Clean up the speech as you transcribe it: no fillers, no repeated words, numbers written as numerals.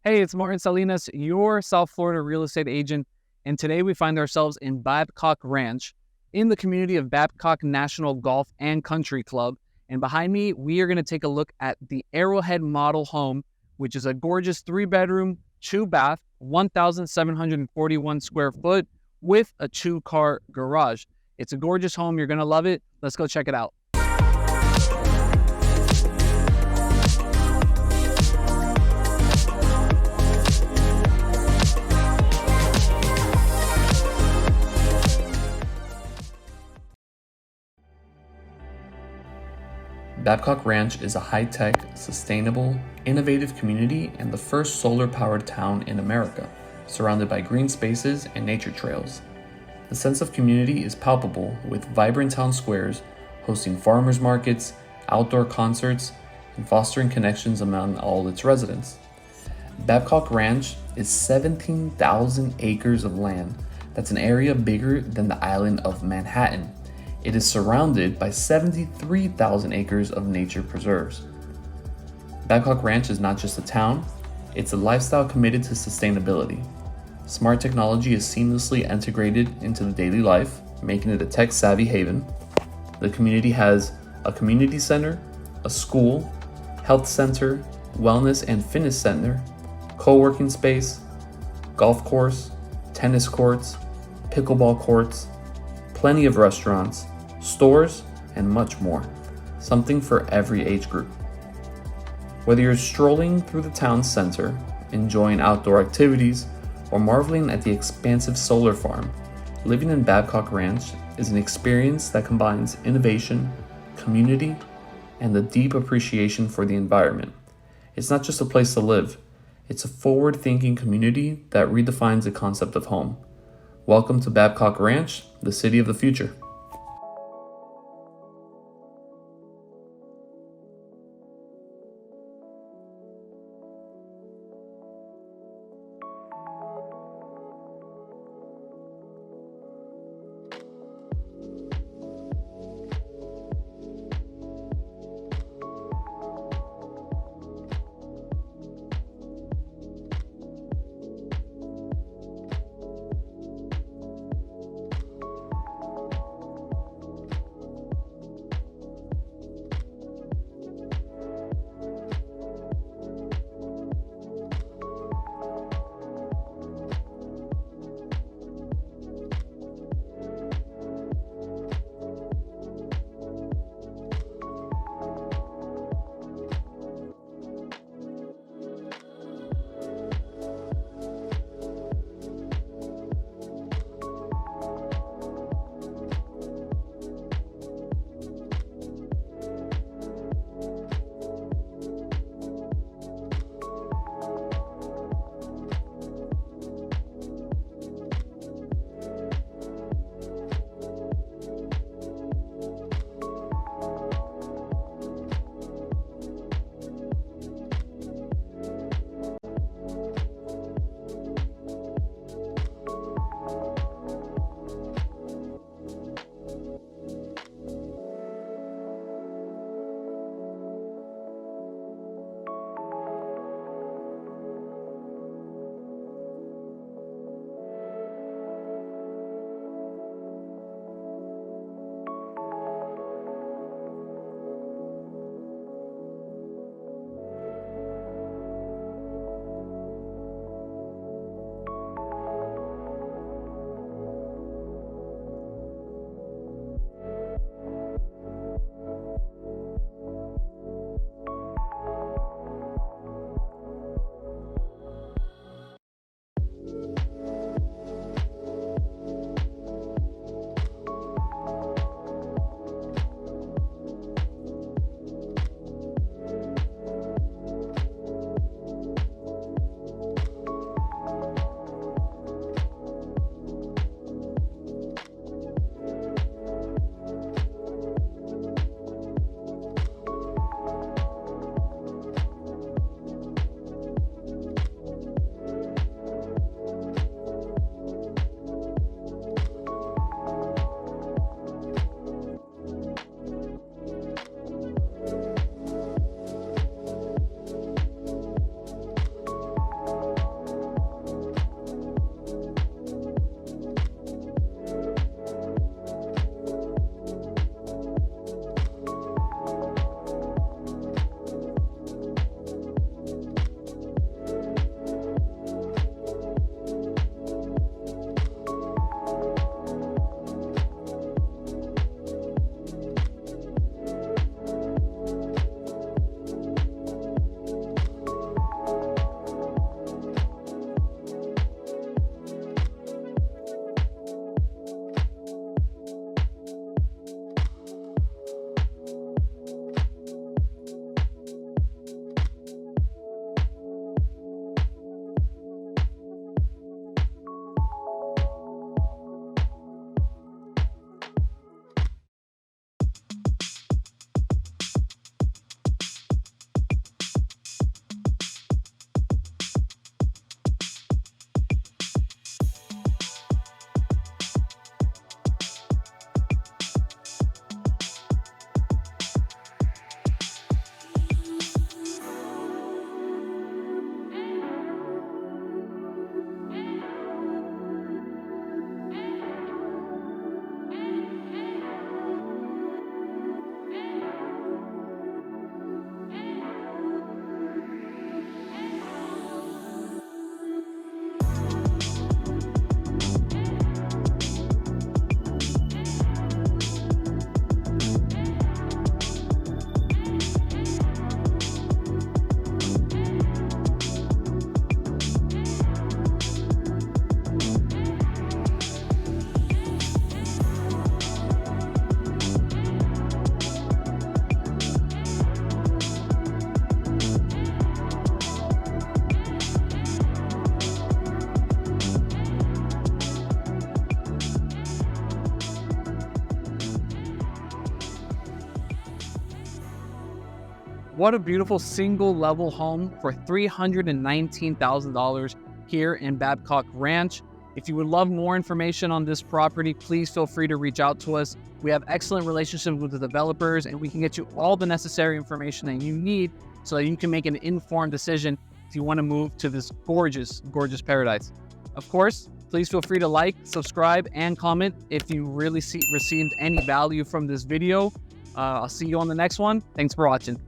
Hey, it's Martin Salinas, your South Florida real estate agent, and today we find ourselves in Babcock Ranch in the community of Babcock National Golf and Country Club. And behind me, we are going to take a look at the Arrowhead model home, which is a gorgeous 3-bedroom, 2-bath, 1,741 square foot with a 2-car garage. It's a gorgeous home. You're going to love it. Let's go check it out. Babcock Ranch is a high-tech, sustainable, innovative community and the first solar-powered town in America, surrounded by green spaces and nature trails. The sense of community is palpable, with vibrant town squares hosting farmers markets, outdoor concerts, and fostering connections among all its residents. Babcock Ranch is 17,000 acres of land. That's an area bigger than the island of Manhattan. It is surrounded by 73,000 acres of nature preserves. Babcock Ranch is not just a town, it's a lifestyle committed to sustainability. Smart technology is seamlessly integrated into the daily life, making it a tech-savvy haven. The community has a community center, a school, health center, wellness and fitness center, co-working space, golf course, tennis courts, pickleball courts, plenty of restaurants, stores, and much more. Something for every age group. Whether you're strolling through the town center, enjoying outdoor activities, or marveling at the expansive solar farm, living in Babcock Ranch is an experience that combines innovation, community, and a deep appreciation for the environment. It's not just a place to live, it's a forward-thinking community that redefines the concept of home. Welcome to Babcock Ranch, the city of the future. What a beautiful single level home for $319,000 here in Babcock Ranch. If you would love more information on this property, please feel free to reach out to us. We have excellent relationships with the developers, and we can get you all the necessary information that you need so that you can make an informed decision if you want to move to this gorgeous, gorgeous paradise. Of course, please feel free to like, subscribe, and comment if you really received any value from this video. I'll see you on the next one. Thanks for watching.